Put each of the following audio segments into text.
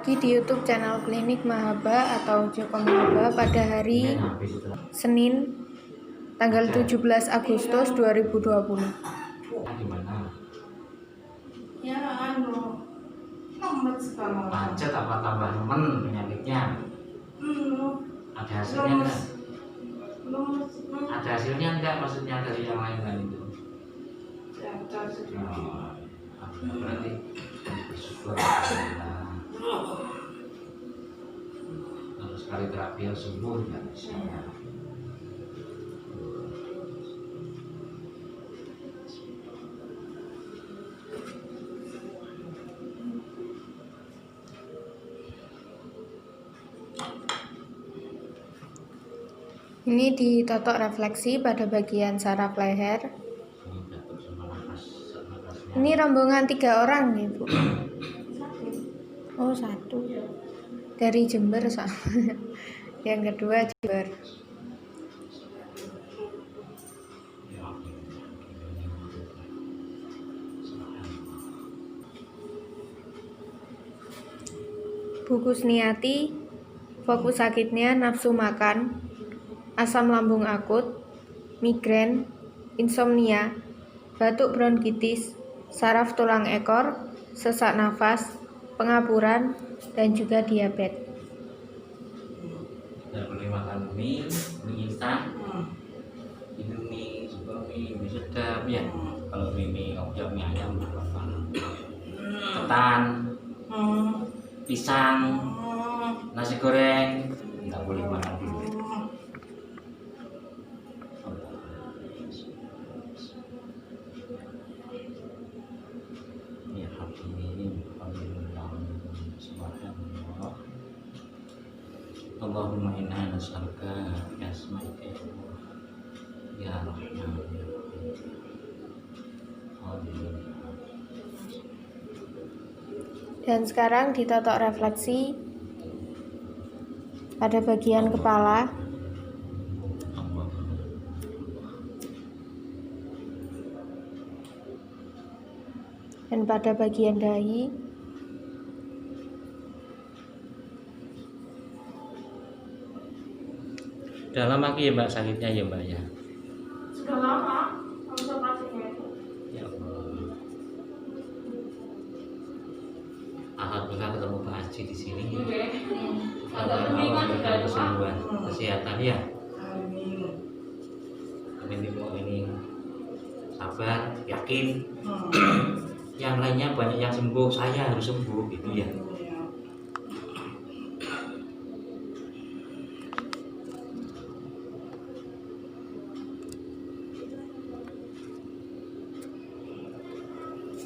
lagi di YouTube channel Klinik Mahaba atau Joko Mahaba pada hari Senin tanggal 17 Agustus 2020. Ya lemes sekali. Macet apa tambah nemen penyakitnya? Ada hasilnya enggak? Ada hasilnya enggak, maksudnya dari yang lain itu? Ada sedikit. Berarti bersyukur. Kalau sekali terapi sembuh ya bisa. Ini ditotok refleksi pada bagian saraf leher. Ini rombongan 3 orang nih, Bu. Oh, 1 dari Jember soalnya. Yang kedua Jember. Bu Kusniati, fokus sakitnya nafsu makan, asam lambung akut, migrain, insomnia, batuk bronkitis, saraf tulang ekor, sesak nafas, pengapuran, dan juga diabetes. Tidak boleh makan mie instan, Indomie, super mie sedap ya. Kalau mie obyek mie ayam ketan, pisang, nasi goreng, tidak boleh makan dulu. Ya Allahumma inna nas'aluka bi'asma'ika ya Rahman ya Rahim. Dan sekarang ditotok refleksi pada bagian kepala, dan pada bagian dahi, Sudah lama ya Mbak sakitnya ya Mbak ya? Sudah lama observasinya itu. Ya Allah. Alhamdulillah ketemu Pak Haji di sini. Agak mendingan juga kesembuhan, kesehatan ya. Amin. Amin ini sabar, yakin. Yang lainnya banyak yang sembuh, saya harus sembuh gitu ya.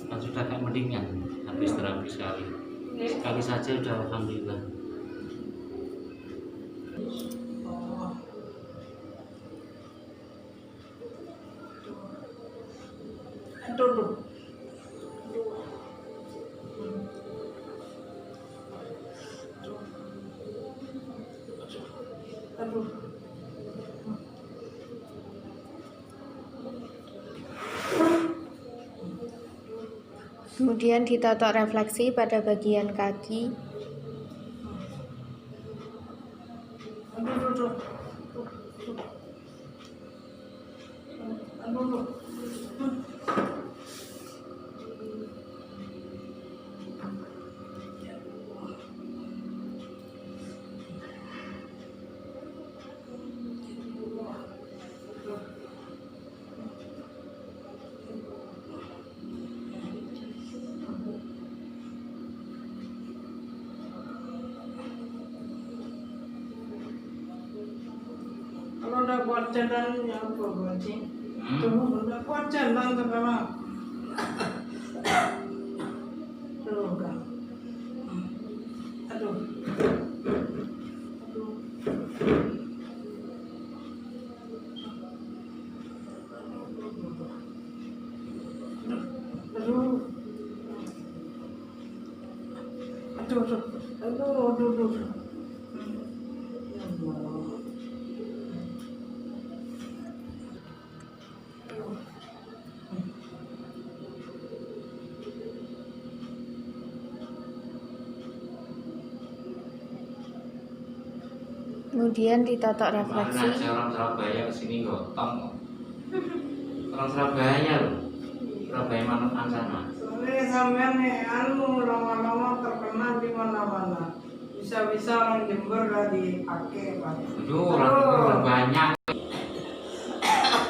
Kan sudah kayak mendingan habis terapi sekali saja sudah alhamdulillah. Aduh. Aduh. kemudian ditotok refleksi pada bagian kaki, Aduh. Aduh. Kalau udah kuat jalan ya apa berarti? Tuh udah kuat jalan sekarang. Tuh kan. Aduh. Aduh. Aduh. Aduh. Ya Allah. Kemudian ditotok Mana refleksi. aja orang Surabaya kesini gotong kok. Orang Surabaya loh. Surabaya Manukan sana. Soalnya sampean nih anu lama-lama terkenal di mana-mana. Bisa-bisa orang Jember gak dipakai, Pak. Aduh, orang banyak.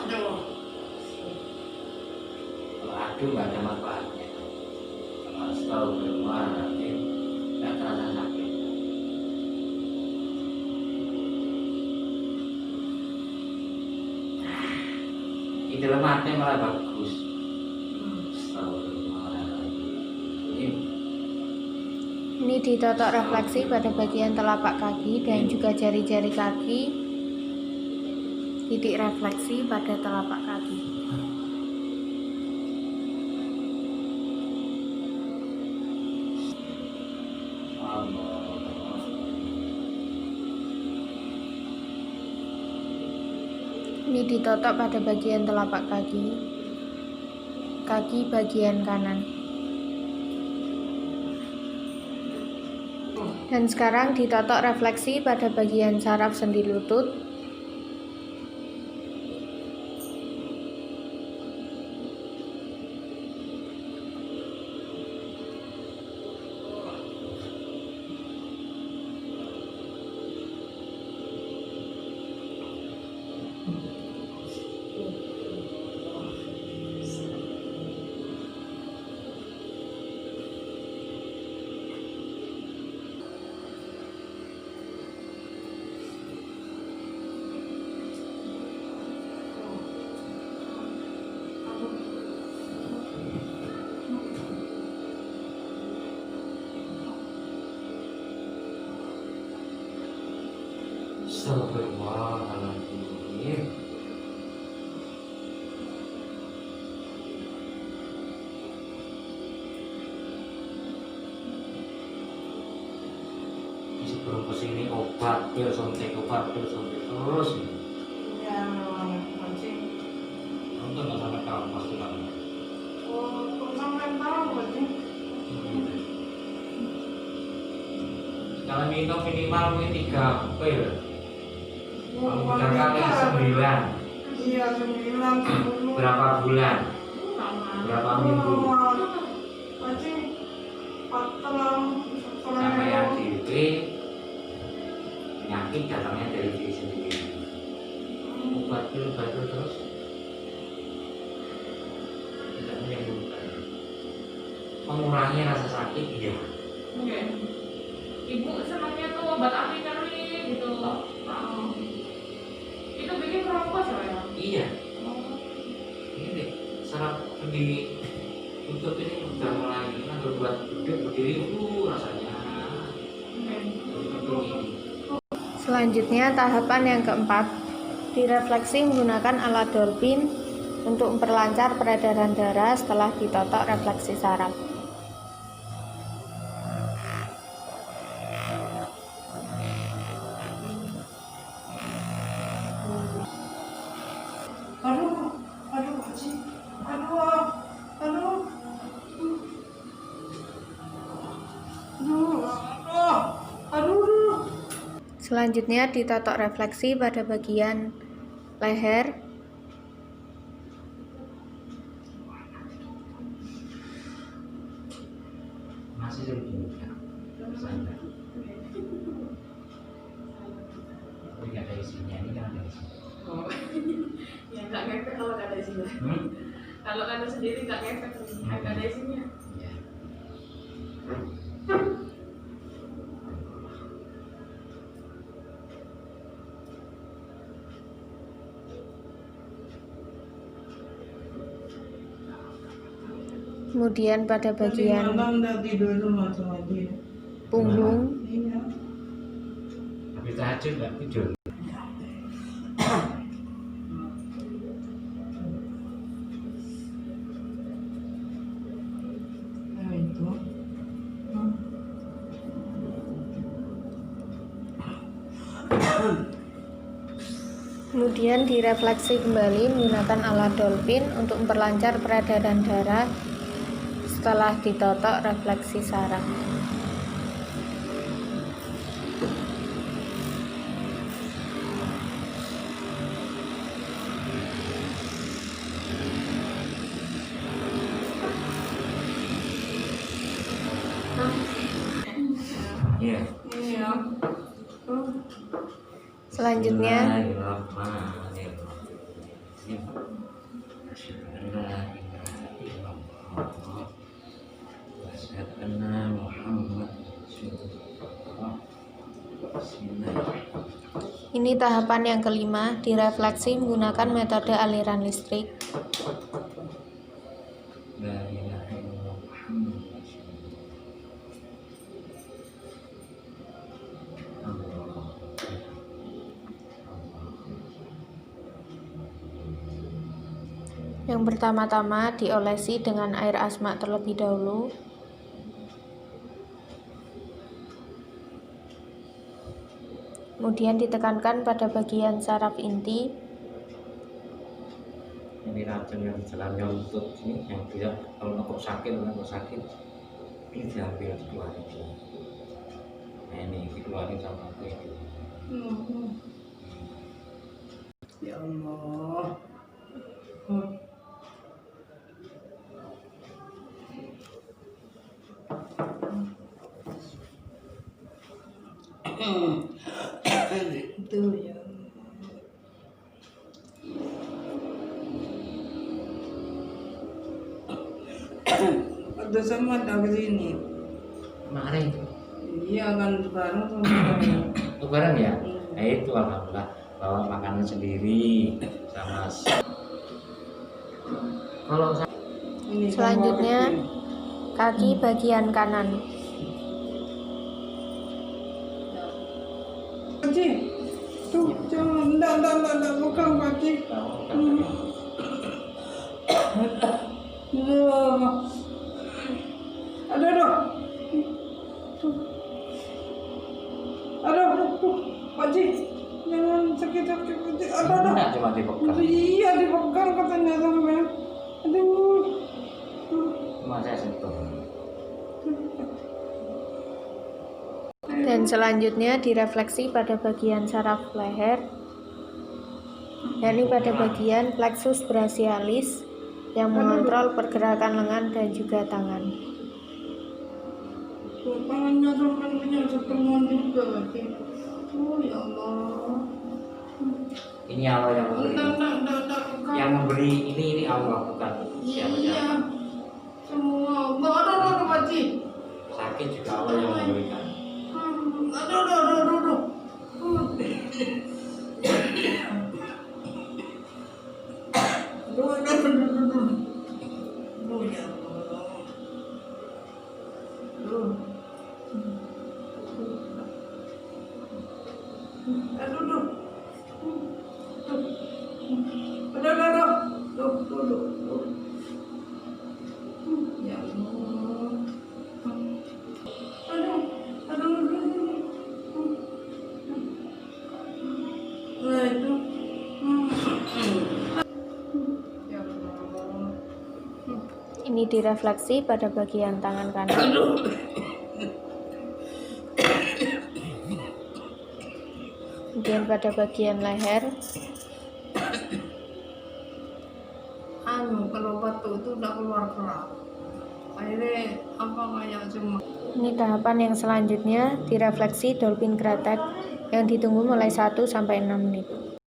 Aduh. Kalau aduh nggak ada manfaatnya. Astagfirullahaladzim, nggak terasa sakit. Di dalam hati malah bagus. Astagfirullahaladzim. Ini ditotok refleksi pada bagian telapak kaki dan juga jari-jari kaki. Titik refleksi pada telapak kaki. Ini ditotok pada bagian telapak kaki. Kaki bagian kanan. Dan sekarang ditotok refleksi pada bagian saraf sendi lutut. Astagfirullahaladzim. Sebelum kesini obat, pil suntik, obat, pil suntik terus. Ya, memang mancing. Untung nggak sampai tahun pasti lama. Oh, kok sampai tahu mancing? Kalau minum minimal mungkin 3 pil. Oh, Kalau 3 kali 9. Iya, 9, 10. Berapa bulan? Berapa minggu? Mancing, 4 tahun. Sama yang diri penyakit datangnya dari diri sendiri. Obat pil terus tidak menyembuhkan. Mengurangi rasa sakit, iya. Oke. Ibu senangnya tuh obat anti-nyeri gitu. Itu bikin merokok ya? Iya. Ini deh, saraf sendi lutut ini udah mulai berbuat duduk berdiri, rasanya. Selanjutnya tahapan yang keempat, direfleksi menggunakan alat dolphin untuk memperlancar peredaran darah setelah ditotok refleksi saraf. Aduh, mancing. Aduh. Selanjutnya ditotok refleksi pada bagian leher. Masih sedikit. Santai. Tapi nggak ada isinya, ini kan ada isinya. Oh. Ya nggak ngefek kalau nggak ada isinya. Kalau ada sendiri nggak ngefek, nggak ada isinya. Ya. Kemudian pada bagian udah tidur rumah sama dia. punggung. Iya. Tapi tahajud nggak tidur. Nah, itu. Kemudian direfleksi kembali menggunakan alat dolphin untuk memperlancar peredaran darah setelah ditotok refleksi saraf. Iya. Iya. Selanjutnya Bismillahirrahmanirrahim. Asyhadu an la ilaha illallah wa asyhadu anna Muhammadan Rasulullah. Bismillahirrahmanirrahim. ini tahapan yang kelima, direfleksi menggunakan metode aliran listrik. La ilaha illallah Muhammadan Rasulullah. Yang pertama-tama diolesi dengan air asma terlebih dahulu. Kemudian ditekankan pada bagian saraf inti. Ini racun yang di dalam youtube ini yang tidak kalau sakit ini diambil dikeluarin. Nah ini dikeluarin sama aku ini. Ya Allah. Itu ya. Ada sama ada ke sini. Kemarin Iya kan sekarang sama. lebaran ya. Nah itu alhamdulillah bawa makanan sendiri sama kalau Ini Selanjutnya kaki bagian kanan. Pakcik, tuh jangan, enggak, bukan Pakcik. Aduh, Pakcik, jangan sakit-sakit, Pakcik. Aduh. enggak cuma dipegang. Iya dipegang katanya sampai. Aduh. Cuma saya sentuh. Dan selanjutnya direfleksi pada bagian saraf leher, yakni pada bagian plexus brachialis yang mengontrol pergerakan lengan dan juga tangan. Tangannya sampai punya setengah juga, Pakcik. Oh ya Allah. Ini Allah yang memberi. Enggak, bukan. Yang memberi ini Allah bukan Iya, siapa-siapa. semua. Aduh, Pakcik. Sakit juga Allah yang memberikan. Aduh. Aduh, ya Allah. Aduh. Aduh. Tuh. Ya Allah. Aduh. Nah, itu. Ya Allah. Ini direfleksi pada bagian tangan kanan. Kemudian pada bagian leher. Kalau batuk itu udah keluar. Akhirnya apa kayak cuma. Ini tahapan yang selanjutnya direfleksi dolphin kretek yang ditunggu mulai 1 sampai 6 menit.